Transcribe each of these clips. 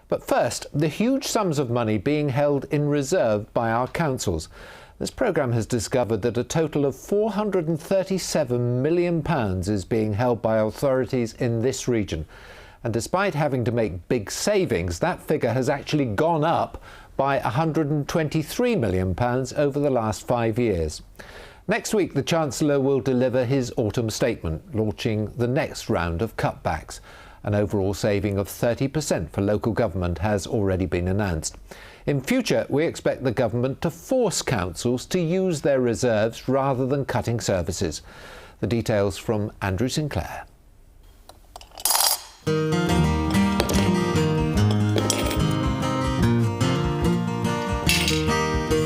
But first, the huge sums of money being held in reserve by our councils. This programme has discovered that a total of £437 million is being held by authorities in this region. And despite having to make big savings, that figure has actually gone up by £123 million over the last 5 years. Next week, the Chancellor will deliver his autumn statement, launching the next round of cutbacks. An overall saving of 30% for local government has already been announced. In future, we expect the government to force councils to use their reserves rather than cutting services. The details from Andrew Sinclair.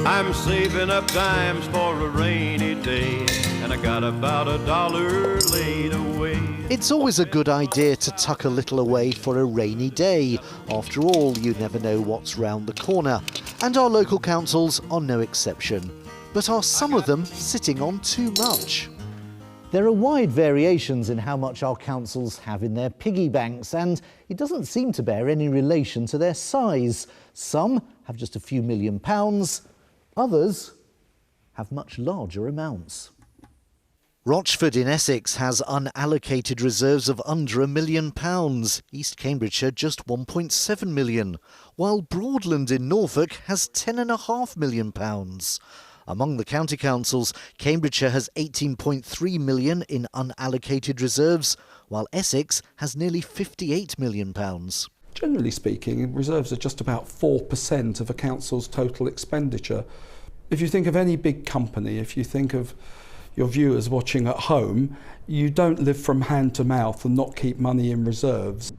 I'm saving up dimes for a rainy day, and I got about $1 laid away. It's always a good idea to tuck a little away for a rainy day. After all, you never know what's round the corner. And our local councils are no exception. But are some of them sitting on too much? There are wide variations in how much our councils have in their piggy banks, and it doesn't seem to bear any relation to their size. Some have just a few £1 million, others have much larger amounts. Rochford in Essex has unallocated reserves of under £1 million. East Cambridgeshire just £1.7 million, while Broadland in Norfolk has £10.5 million. Among the county councils, Cambridgeshire has £18.3 million in unallocated reserves, while Essex has nearly £58 million. Generally speaking, reserves are just about 4% of a council's total expenditure. If you think of any big company, if you think of your viewers watching at home, you don't live from hand to mouth and not keep money in reserves.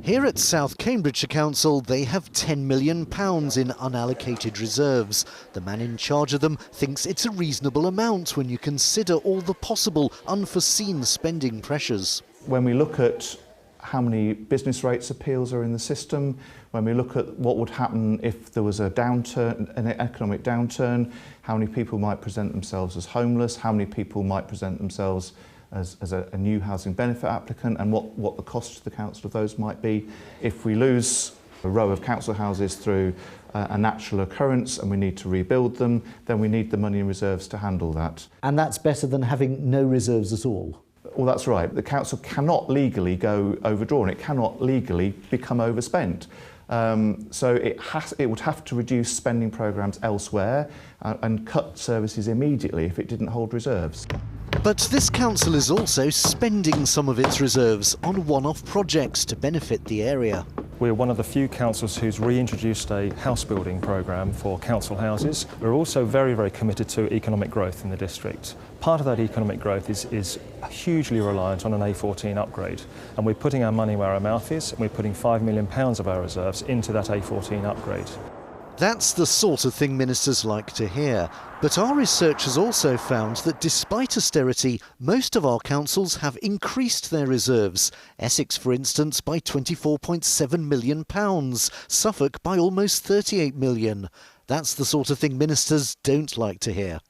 Here at South Cambridgeshire Council, they have £10 million in unallocated reserves. The man in charge of them thinks it's a reasonable amount when you consider all the possible unforeseen spending pressures. When we look at how many business rates appeals are in the system, when we look at what would happen if there was a downturn, an economic downturn, how many people might present themselves as homeless, how many people might present themselves as a new housing benefit applicant, and what the cost to the council of those might be. If we lose a row of council houses through a natural occurrence and we need to rebuild them, then we need the money in reserves to handle that. And that's better than having no reserves at all? Well, that's right. The council cannot legally go overdrawn. It cannot legally become overspent. So it would have to reduce spending programmes elsewhere and cut services immediately if it didn't hold reserves. But this council is also spending some of its reserves on one-off projects to benefit the area. We're one of the few councils who's reintroduced a house building programme for council houses. We're also very, very committed to economic growth in the district. Part of that economic growth is hugely reliant on an A14 upgrade, and we're putting our money where our mouth is, and we're putting £5 million of our reserves into that A14 upgrade. That's the sort of thing ministers like to hear. But our research has also found that despite austerity, most of our councils have increased their reserves. Essex, for instance, by £24.7 million, Suffolk by almost £38 million. That's the sort of thing ministers don't like to hear.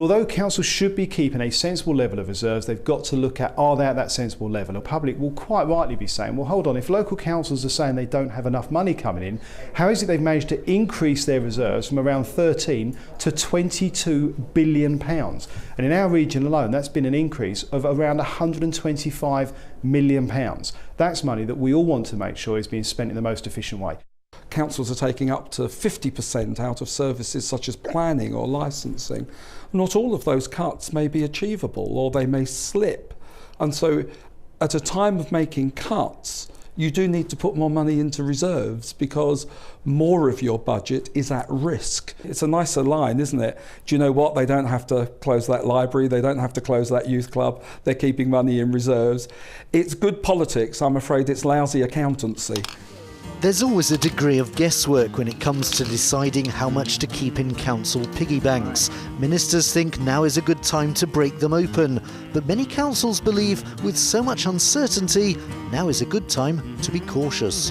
Although councils should be keeping a sensible level of reserves, they've got to look at, are they at that sensible level? The public will quite rightly be saying, well, hold on, if local councils are saying they don't have enough money coming in, how is it they've managed to increase their reserves from around 13 to £22 billion? And in our region alone, that's been an increase of around £125 million. That's money that we all want to make sure is being spent in the most efficient way. Councils are taking up to 50% out of services such as planning or licensing. Not all of those cuts may be achievable, or they may slip. And so at a time of making cuts, you do need to put more money into reserves because more of your budget is at risk. It's a nicer line, isn't it? Do you know what? They don't have to close that library, they don't have to close that youth club, they're keeping money in reserves. It's good politics, I'm afraid it's lousy accountancy. There's always a degree of guesswork when it comes to deciding how much to keep in council piggy banks. Ministers think now is a good time to break them open, but many councils believe with so much uncertainty, now is a good time to be cautious.